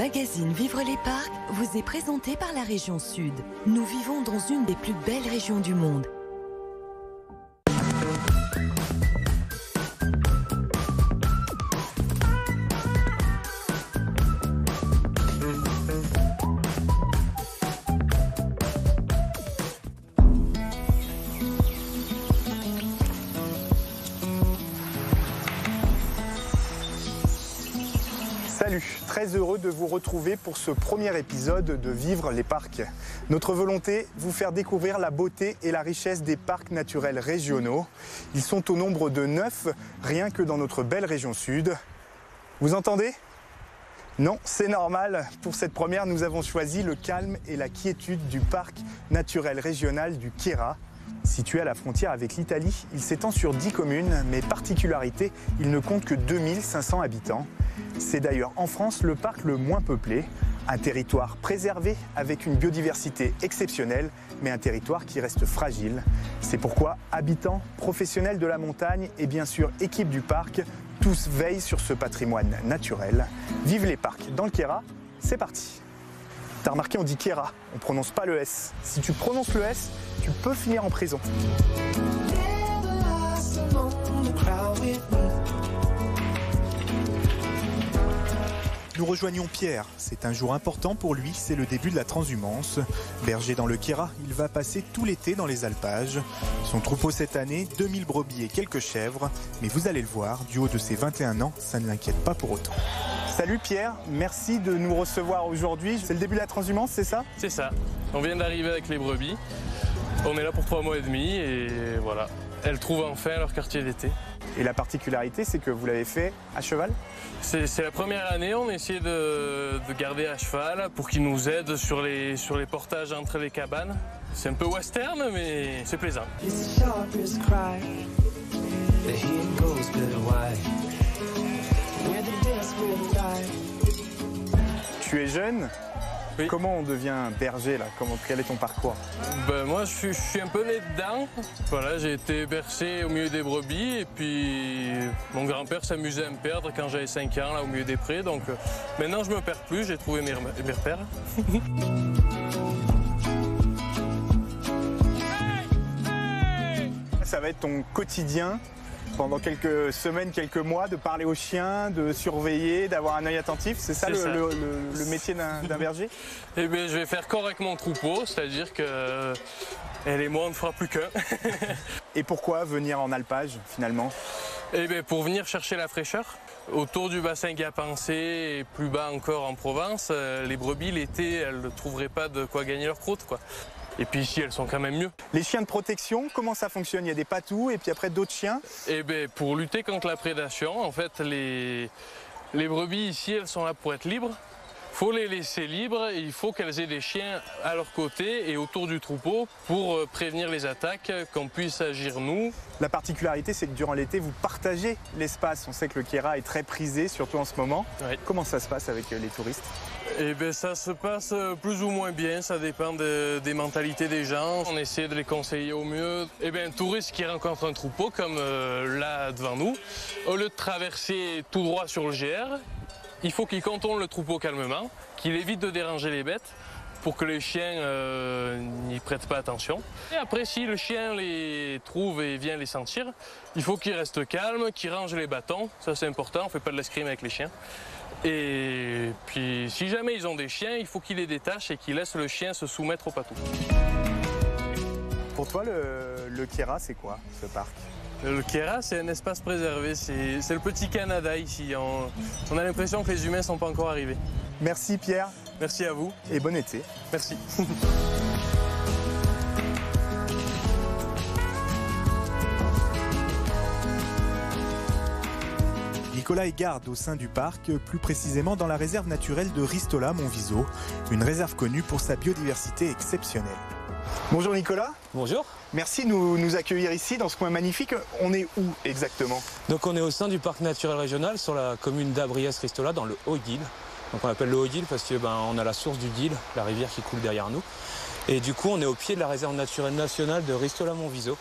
magazine Vivre les Parcs vous est présenté par la région Sud. Nous vivons dans une des plus belles régions du monde. Salut, très heureux de vous retrouver pour ce premier épisode de Vivre les Parcs. Notre volonté, vous faire découvrir la beauté et la richesse des parcs naturels régionaux. Ils sont au nombre de 9, rien que dans notre belle région sud. Vous entendez ? Non, c'est normal. Pour cette première, nous avons choisi le calme et la quiétude du parc naturel régional du Queyras. Situé à la frontière avec l'Italie, il s'étend sur 10 communes, mais particularité, il ne compte que 2500 habitants. C'est d'ailleurs en France le parc le moins peuplé, un territoire préservé avec une biodiversité exceptionnelle, mais un territoire qui reste fragile. C'est pourquoi habitants, professionnels de la montagne et bien sûr équipe du parc, tous veillent sur ce patrimoine naturel. Vive les parcs dans le Queyras, c'est parti. T'as remarqué, on dit Queyras, on prononce pas le S. Si tu prononces le S, tu peux finir en prison. Nous rejoignons Pierre. C'est un jour important pour lui, c'est le début de la transhumance. Berger dans le Queyras, il va passer tout l'été dans les alpages. Son troupeau cette année, 2000 brebis et quelques chèvres. Mais vous allez le voir, du haut de ses 21 ans, ça ne l'inquiète pas pour autant. Salut Pierre, merci de nous recevoir aujourd'hui. C'est le début de la transhumance, c'est ça ? C'est ça. On vient d'arriver avec les brebis. On est là pour 3 mois et demi et voilà. Elles trouvent enfin leur quartier d'été. Et la particularité, c'est que vous l'avez fait à cheval ? C'est la première année, on a essayé de garder à cheval pour qu'ils nous aident sur les portages entre les cabanes. C'est un peu western, mais c'est plaisant. Tu es jeune ? Oui. Comment on devient berger là ? Quel est ton parcours ? Moi je suis un peu né dedans. Voilà, j'ai été bercé au milieu des brebis et puis mon grand-père s'amusait à me perdre quand j'avais 5 ans là au milieu des prés. Donc maintenant je me perds plus, j'ai trouvé mes repères. Ça va être ton quotidien pendant quelques semaines, quelques mois, de parler aux chiens, de surveiller, d'avoir un œil attentif. C'est ça, le métier d'un berger ? Eh bien, je vais faire corps avec mon troupeau, c'est-à-dire que elle et moi, on ne fera plus qu'un. Et pourquoi venir en alpage, finalement ? Eh bien, pour venir chercher la fraîcheur. Autour du bassin Gapençay et plus bas encore en Provence, les brebis, l'été, elles ne trouveraient pas de quoi gagner leur croûte, quoi. Et puis ici, elles sont quand même mieux. Les chiens de protection, comment ça fonctionne ? Il y a des patous et puis après d'autres chiens ? Eh bien, pour lutter contre la prédation, en fait, les brebis ici, elles sont là pour être libres. Il faut les laisser libres et il faut qu'elles aient des chiens à leur côté et autour du troupeau pour prévenir les attaques, qu'on puisse agir nous. La particularité, c'est que durant l'été, vous partagez l'espace. On sait que le Queyras est très prisé, surtout en ce moment. Oui. Comment ça se passe avec les touristes ? Eh bien, ça se passe plus ou moins bien, ça dépend des mentalités des gens. On essaie de les conseiller au mieux. Eh bien, un touriste qui rencontre un troupeau, comme là devant nous, au lieu de traverser tout droit sur le GR, il faut qu'il contourne le troupeau calmement, qu'il évite de déranger les bêtes pour que les chiens n'y prêtent pas attention. Et après, si le chien les trouve et vient les sentir, il faut qu'il reste calme, qu'il range les bâtons. Ça, c'est important, on ne fait pas de l'escrime avec les chiens. Et puis, si jamais ils ont des chiens, il faut qu'ils les détachent et qu'ils laissent le chien se soumettre au patou. Pour toi, le Queyras, c'est quoi, ce parc ? Le Queyras, c'est un espace préservé. C'est le petit Canada ici. On a l'impression que les humains ne sont pas encore arrivés. Merci Pierre. Merci à vous. Et bon été. Merci. Nicolas est garde au sein du parc, plus précisément dans la réserve naturelle de Ristola-Montviso, une réserve connue pour sa biodiversité exceptionnelle. Bonjour Nicolas. Bonjour. Merci de nous accueillir ici dans ce coin magnifique. On est où exactement ? Donc on est au sein du parc naturel régional sur la commune d'Abriès-Ristola dans le Haut-Dil. Donc on l'appelle le Haut-Dil parce que on a la source du Dil, la rivière qui coule derrière nous. Et du coup on est au pied de la réserve naturelle nationale de Ristola-Montviso.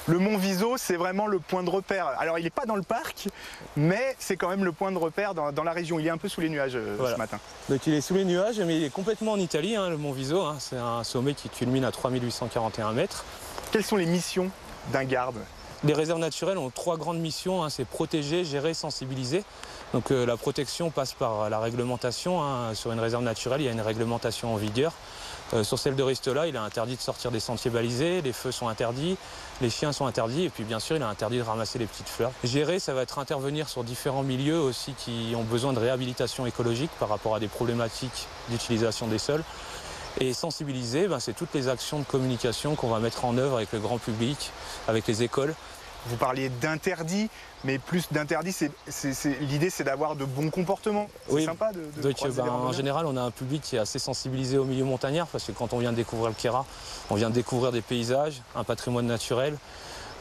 Le Mont Viso, c'est vraiment le point de repère. Alors, il n'est pas dans le parc, mais c'est quand même le point de repère dans la région. Il est un peu sous les nuages voilà. Ce matin. Donc il est sous les nuages, mais il est complètement en Italie, hein, le Mont Viso. Hein. C'est un sommet qui culmine à 3841 mètres. Quelles sont les missions d'un garde? Les réserves naturelles ont 3 grandes missions, hein, c'est protéger, gérer, sensibiliser. Donc la protection passe par la réglementation. Hein. Sur une réserve naturelle, il y a une réglementation en vigueur. Sur celle de Ristola, il est interdit de sortir des sentiers balisés, les feux sont interdits, les chiens sont interdits et puis bien sûr il est interdit de ramasser les petites fleurs. Gérer, ça va être intervenir sur différents milieux aussi qui ont besoin de réhabilitation écologique par rapport à des problématiques d'utilisation des sols. Et sensibiliser, c'est toutes les actions de communication qu'on va mettre en œuvre avec le grand public, avec les écoles. Vous parliez d'interdit, mais plus d'interdit, l'idée c'est d'avoir de bons comportements. C'est oui. Sympa de Donc, croiser les en général, on a un public qui est assez sensibilisé au milieu montagnard parce que quand on vient découvrir le Queyras, on vient découvrir des paysages, un patrimoine naturel,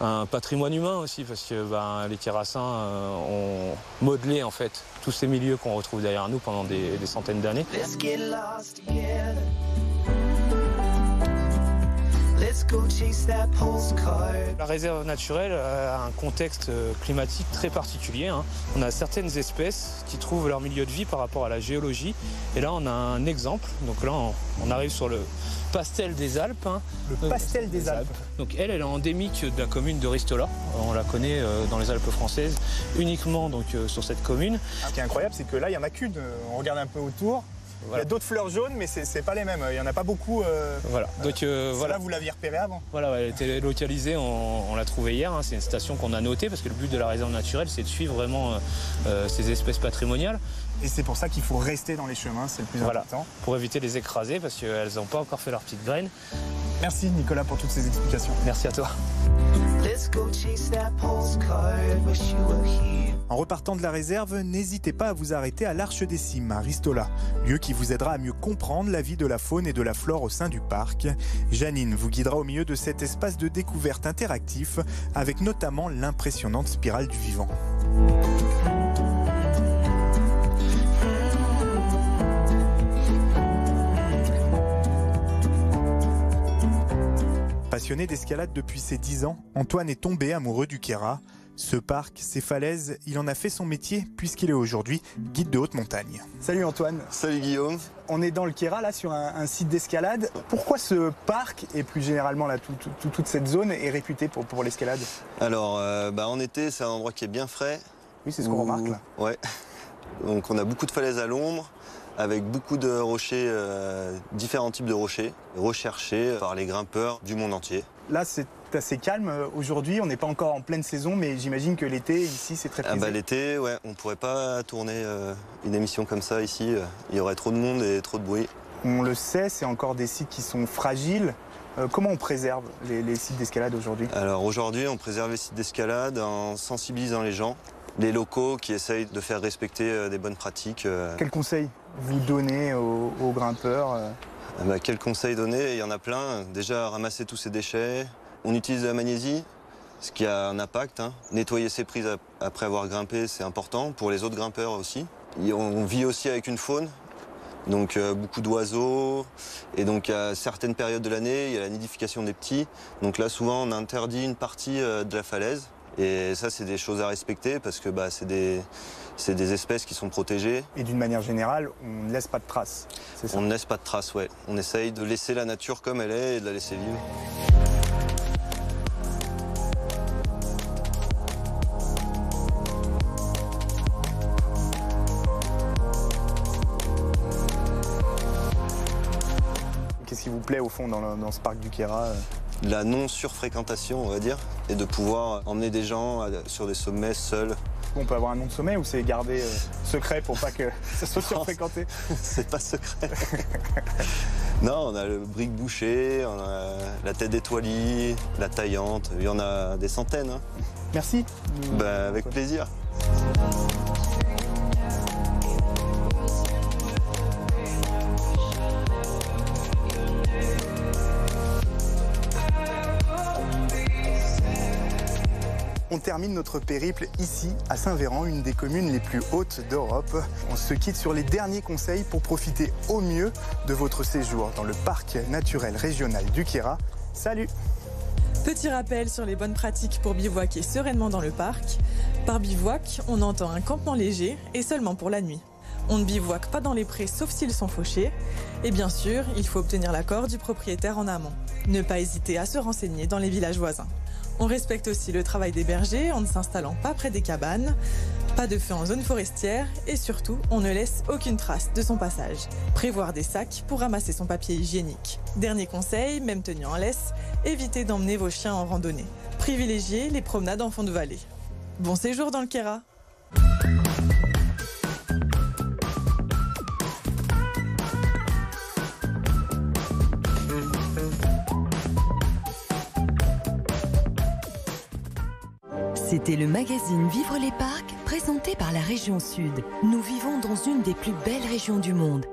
un patrimoine humain aussi parce que les Queyrassins ont modelé en fait tous ces milieux qu'on retrouve derrière nous pendant des centaines d'années. La réserve naturelle a un contexte climatique très particulier. Hein. On a certaines espèces qui trouvent leur milieu de vie par rapport à la géologie. Et là, on a un exemple. Donc là, on arrive sur le pastel des Alpes. Hein. Le pastel des Alpes. Donc elle est endémique de la commune de Ristola. On la connaît dans les Alpes françaises, uniquement donc, sur cette commune. Ce qui est incroyable, c'est que là, il n'y en a qu'une. On regarde un peu autour. Voilà. Il y a d'autres fleurs jaunes, mais c'est pas les mêmes. Il n'y en a pas beaucoup. Voilà. Donc, voilà. Là, vous l'aviez repéré avant. Voilà, elle était localisée, on l'a trouvée hier. Hein. C'est une station qu'on a notée parce que le but de la réserve naturelle, c'est de suivre vraiment ces espèces patrimoniales. Et c'est pour ça qu'il faut rester dans les chemins, c'est le plus important. Pour éviter de les écraser parce qu'elles n'ont pas encore fait leur petite graine. Merci Nicolas pour toutes ces explications. Merci à toi. En repartant de la réserve, n'hésitez pas à vous arrêter à l'Arche des Cimes à Ristola, lieu qui vous aidera à mieux comprendre la vie de la faune et de la flore au sein du parc. Janine vous guidera au milieu de cet espace de découverte interactif avec notamment l'impressionnante spirale du vivant. Passionné d'escalade depuis ses 10 ans, Antoine est tombé amoureux du Queyras. Ce parc, ces falaises, il en a fait son métier puisqu'il est aujourd'hui guide de haute montagne. Salut Antoine. Salut Guillaume. On est dans le Queyras, là, sur un site d'escalade. Pourquoi ce parc, et plus généralement là, toute cette zone, est réputée pour l'escalade? Alors, en été, c'est un endroit qui est bien frais. Oui, c'est ce qu'on remarque là. Ouais. Donc on a beaucoup de falaises à l'ombre, avec beaucoup de rochers, différents types de rochers, recherchés par les grimpeurs du monde entier. Là, c'est assez calme aujourd'hui, on n'est pas encore en pleine saison, mais j'imagine que l'été, ici, c'est très prisé. L'été, ouais, on ne pourrait pas tourner une émission comme ça ici, il y aurait trop de monde et trop de bruit. On le sait, c'est encore des sites qui sont fragiles. Comment on préserve les sites d'escalade aujourd'hui? Alors aujourd'hui, on préserve les sites d'escalade en sensibilisant les gens, les locaux qui essayent de faire respecter des bonnes pratiques. Quels conseils vous donnez aux grimpeurs? Quels conseils donner? Il y en a plein. Déjà, ramasser tous ces déchets. On utilise de la magnésie, ce qui a un impact. Hein. Nettoyer ses prises après avoir grimpé, c'est important. Pour les autres grimpeurs aussi. Et on vit aussi avec une faune. Donc beaucoup d'oiseaux. Et donc à certaines périodes de l'année, il y a la nidification des petits. Donc là, souvent, on interdit une partie de la falaise. Et ça, c'est des choses à respecter parce que c'est des espèces qui sont protégées. Et d'une manière générale, on ne laisse pas de traces, c'est ça? On ne laisse pas de traces, ouais. On essaye de laisser la nature comme elle est et de la laisser vivre. Qu'est-ce qui vous plaît au fond dans ce parc du Queyras? La non-surfréquentation, on va dire, et de pouvoir emmener des gens sur des sommets seuls. On peut avoir un nom de sommet ou c'est gardé secret pour pas que ça soit surfréquenté? C'est pas secret. Non, on a le brick bouché, on a la tête d'étoilie, la taillante, il y en a des centaines. Hein. Merci. Avec plaisir. On termine notre périple ici, à Saint-Véran, une des communes les plus hautes d'Europe. On se quitte sur les derniers conseils pour profiter au mieux de votre séjour dans le parc naturel régional du Queyras. Salut! Petit rappel sur les bonnes pratiques pour bivouaquer sereinement dans le parc. Par bivouac, on entend un campement léger et seulement pour la nuit. On ne bivouaque pas dans les prés sauf s'ils sont fauchés. Et bien sûr, il faut obtenir l'accord du propriétaire en amont. Ne pas hésiter à se renseigner dans les villages voisins. On respecte aussi le travail des bergers en ne s'installant pas près des cabanes. Pas de feu en zone forestière et surtout, on ne laisse aucune trace de son passage. Prévoir des sacs pour ramasser son papier hygiénique. Dernier conseil, même tenu en laisse, évitez d'emmener vos chiens en randonnée. Privilégiez les promenades en fond de vallée. Bon séjour dans le Kéra. C'était le magazine Vivre les Parcs, présenté par la région Sud. Nous vivons dans une des plus belles régions du monde.